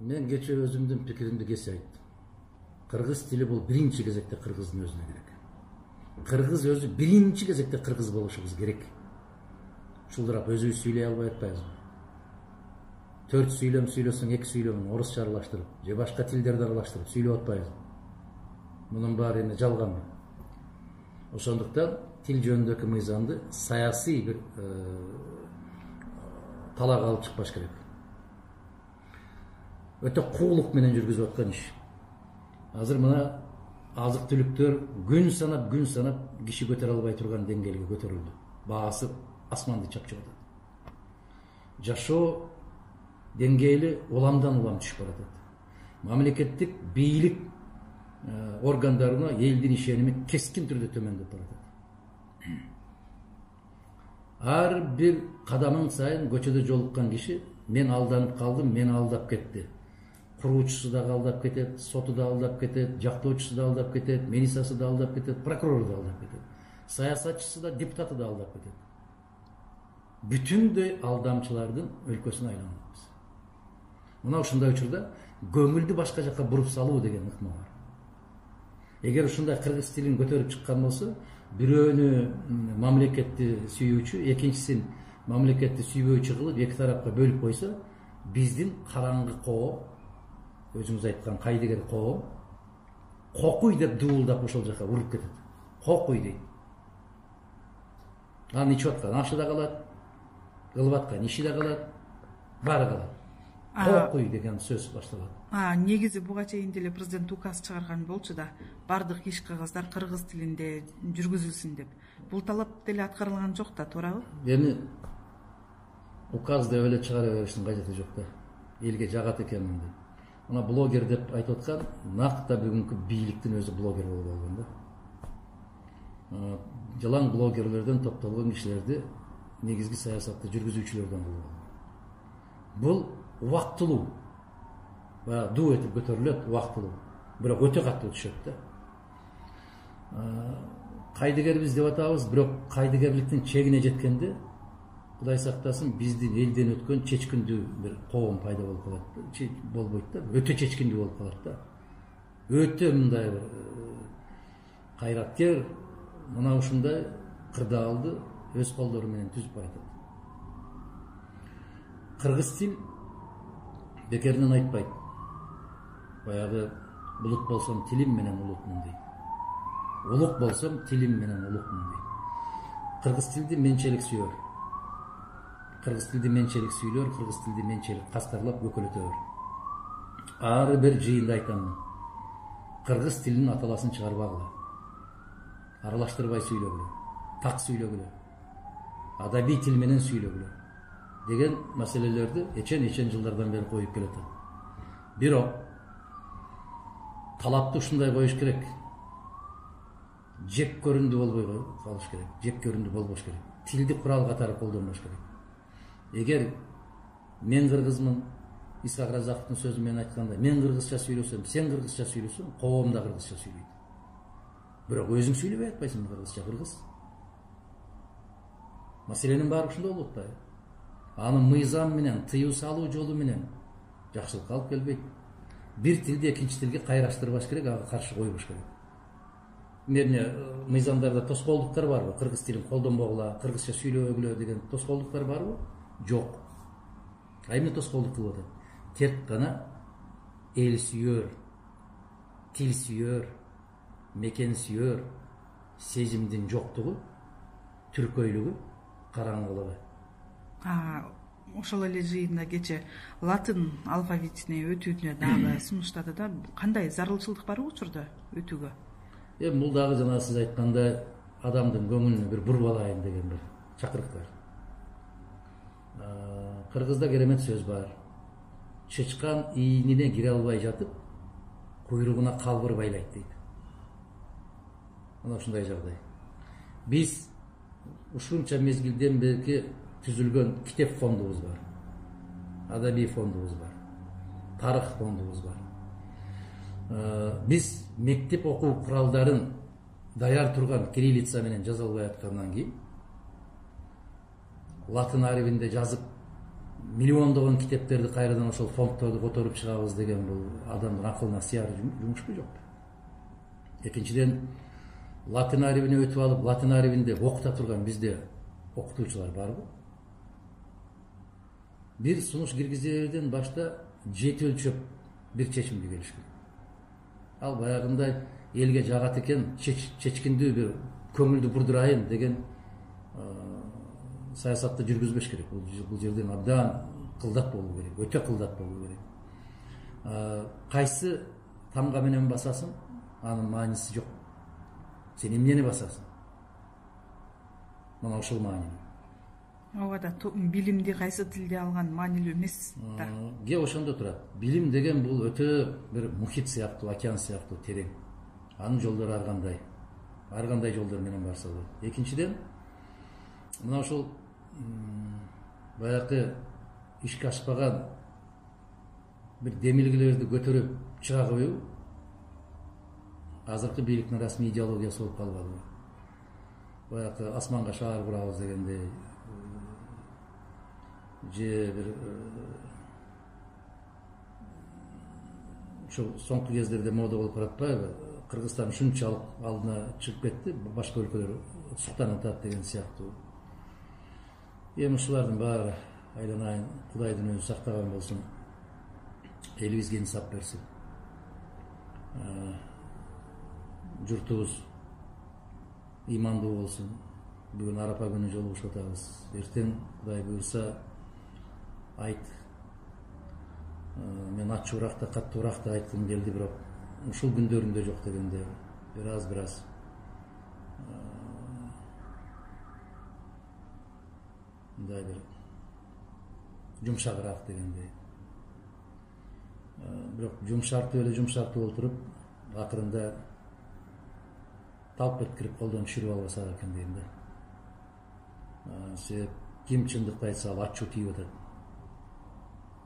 Мен кече өзүмдүн пикиримди кесе айттым. Кыргыз тили бул биринчи кезекте кыргыздын өзүнө керек. Кыргыз өзү биринчи кезекте кыргыз болушубуз керек. Ушулдурап өзүбүз сүйлөй албай атпайбызбы? 4 сүйлөм сүйлөсөң 2 сүйлөмүн орусча аралаштырып, же башка тилдерди аралаштырып сүйлөп атпайбызбы? Мунун баары эми жалганбы? Ошондуктан тил жөнүндөгү мыйзамды саясий бир талаак алып чыкпаш керек. Өтө куулук менен жүргүзүп аткан иш. Азыр мына азык түлүктөр күн санап киши көтөрө албай турган деңгээлге көтөрүлдү. Баасы асманды чапчып атат. Жашоо деңгээли уламдан улам түшүп баратат. Мамлекеттик бийлик органдарына элдин ишеними кескин түрдө төмөндөп баратат. Ар бир кадамың сайын көчөдө жолуккан киши мен алданып калдым, мени алдап кетти. Куруучусу да алдап кетет, соту да алдап кетет, жактоочусу да алдап кетет, милициясы да алдап кетет, прокурору да алдап кетет. Саясатчысы да, депутаты да алдап кетет. Бүтүндөй алдамчылардын өлкөсүнө айланабыз. Мына ушундай учурда көңүлдү башка жака буруп салуу деген ыкма бар. Эгер ушундай кыргыз тилин көтөрүп чыккан болсо, бирөөнү мамлекетти сүйүүчү, экинчисин мамлекетти сүйбөөчү кылып эки тарапка бөлүп койсо, биздин караңгы коом, өзүңүз айткан кайдыгер коом, кокуй деп дуулдап ошол жака уруп кетет. Кокуй дейт. Анын ичип аткан ашы да калат, кылып аткан иши да калат, баары калат. Кокуй деген сөз башталат. Негизи буга чейин деле президент указ чыгарган болчу да, бардык иш кагаздар кыргыз тилинде жүргүзүлсүн деп. Бул талап деле аткарылган жок да, туурабы? Эми указ деп эле чыгара бериштин кажети жок да. Элге жагат экенмин деп. Мына блогер деп айтып аткан накта бүгүнкү бийликтин өзү блогер болуп алган да. Жалаң блогерлерден топтолгон кишилерди негизги саясатты жүргүзүүчүлөрдөн кылып алган. Бул убактылуу. Дуу этип көтөрүлөт, убактылуу. Бирок өтө катуу түшөт да. Кайдыгербиз деп атабыз, бирок кайдыгерликтин чегине жеткенде Кудай сактасын, биздин элден өткөн чечкиндүү бир коом пайда болуп калат. Болбойт да, өтө чечкиндүү болуп калат да. Өтө мындай бир кайраткер, мына ушундай кырдаалды өз колдору менен түзүп баратат. Кыргыз тил бекеринен айтпайт. Баягы булут болсом тилим менен улукмун дейт. Улук болсом тилим менен улукмун дейт. Кыргыз тилди менчелик сүйөр. Кыргыз тилди менчелик сүйлөр, кыргыз тилди менчелик каскарлап көкөлөтөр. Ар бир жыйында айтам. Кыргыз тилинин аталасын чыгарбагыла. Аралаштырбай сүйлөгүлө. Так сүйлөгүлө. Адабий тил менен сүйлөгүлө. Деген маселелерди эчен жылдардан бери коюп келатат. Бирок талапты ушундай коюш керек. Жек көрүндү болбой калыш керек. Жек көрүндү болбош керек. Тилди курал катары колдонбош керек. Эгер мен кыргызмын, Исхак Разаковдун сөзү менен айтканда, мен кыргызча сүйлөсөм, сен кыргызча сүйлөсөң, коом да кыргызча сүйлөйт. Бирок өзүң сүйлөбөй атпайсың кыргызча, кыргыз. Маселенин баары ушунда болуп атпайбы? Аны мыйзам менен, тыюу салуу жолу менен жакшылыкка алып келбейт. Бир тилди экинчи тилге кайраштырбаш керек, ага каршы койбош керек. Эмне мыйзамдарда тоскоолдуктар барбы? Кыргыз тилин колдонбогула, кыргызча сүйлөбөгүлө деген тоскоолдуктар барбы? Жок. Эмне тоскоолдук кылып атат? Тек гана эл сүйөр, тил сүйөр, мекен сүйөр сезимдин жоктугу, түркөйлүгү, караңгылыгы. Ошол эле жыйында кече латын алфавитине өтүүнү дагы сунуштады да, кандай зарылчылык бар учурда өтүүгө? Бул дагы жана сиз айткандай адамдын көңүлүнө бир буруп алайын деген бир чакырык бар. Кыргызда керемет сөз бар. Чычкан ийинине кире албай жатып, куйругуна калбыр байлайт дейт. Мына ушундай жагдай. Биз ушунча мезгилден бери түзүлгөн китеп фондубуз бар. Адабий фондубуз бар. Тарых фондубуз бар. Биз мектеп окуу куралдарын даяр турган кириллица менен жаза албай аткандан кийин латын арабинде жазып миллиондогон китептерди кайрадан ошол фондторду которуп чыгабыз деген бул адамдын акылына сыяр жумушпу жокпу? Экинчиден, латын арибине өтүп алып, латын арибинде окута турган бизде окутуучулар барбы? Бир сунуш киргизерден башта жети өлчөп бир чечимге келиш керек. Ал баягындай элге жагат экен, чечкиндүү бир көңүлдү бурдурайын деген саясатты жүргүзбөш керек. Бул жерден абдан кылдат болуу керек, өтө кылдат болуу керек. Кайсы тамга менен басасың, анын мааниси жок. Сен эмнени басасың? Мына ошол маани. Ооба да билимди кайсы тилде алган маанилүү эмес да. Ге ошондо турат. Билим деген бул өтө бир мухит сыяктуу, океан сыяктуу терең. Анын жолдору ар кандай жолдор менен барса болот. Экинчиден, мына ошол баягы ишке ашпаган бир демилгелерди көтөрүп чыга коюу азыркы бийликтин расмий идеологиясы болуп калбадыбы? Баягы асманга шаар курабыз дегендей, же бир ошол соңку кездерде мода болуп баратпайбы? Кыргызстан ушунчалык алдына чыгып кетти, башка өлкөлөр суктан атат деген сыяктуу. Эми ушулардын баары айланайын, Кудайдын өзү сактаган болсун, элибизге инсап берсин. Журтубуз имандуу болсун. Бүгүн Арапа күнү жолугушуп атабыз. Эртең Кудай буйрса айт. Мен ачуураак да каттуураак да айткым келди, бирок ушул күндөрүндө жок дегенде бир аз мындай бир жумшагыраак дегендей. Бирок жумшартып болуп туруп, акырында талп эткирип колдон түшүрүп албаса экен дейм да. Себеп ким чындыкты айтса ал ачуу тийип атат.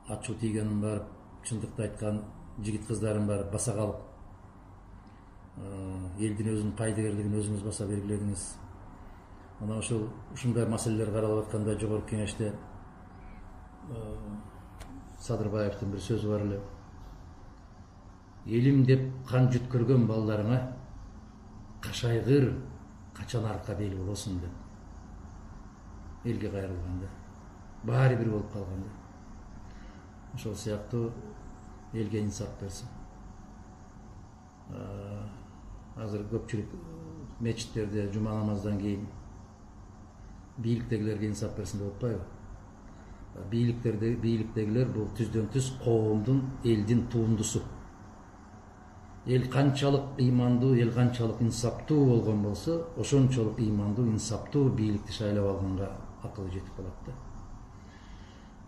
Ачуу тийгенин барып чындыкты айткан жигит кыздарын барып баса калып, элдин өзүнүн пайдагерлигин өзүңүз баса белгиледиңиз. Мына ушундай маселелер каралып атканда жогорку кеңеште Садырбаевдин бир сөзү бар эле. Элим деп кан жүткөргөн балдарыңа кашайгыр качан арка бел болосуң деп. Элге кайрылганда баары бир болуп калганда. Ошол сыяктуу элге инсап берсин. Азыр көпчүлүк мечиттерде жума намаздан кийин бийликтегилерге инсап берсин деп атпайбы? Бийликтегилер бул түздөн түз коомдун, элдин туумдусу. Эл канчалык ыймандуу, эл канчалык инсаптуу болгон болсо, ошончолук ыймандуу, инсаптуу бийликти шайлап алганга акылы жетип калат да.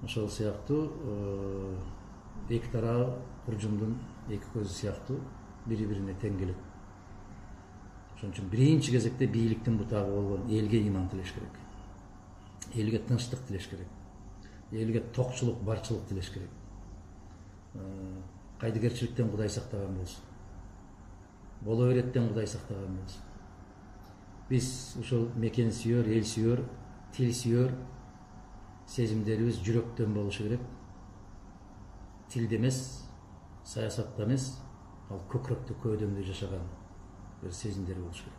Ошол сыяктуу эки тарабы куржундун эки көзү сыяктуу бири-бирине тең келет. Ошон үчүн биринчи кезекте бийликтин бутагы болгон элге ыйман тилеш керек. Элге тынчтык тилеш керек. Элге токчулук, барчылык тилеш керек. Кайдыгерчиликтен Кудай сактаган болсун. Боло береттен Кудай сактаган болсун. Биз ушул мекен сүйөр, эл сүйөр, тил сүйөр сезимдерибиз жүрөктөн болушу керек. Тилде эмес, саясатта эмес, ал көкрөктө, көөдөмдө жашаган бир сезимдер болушу керек.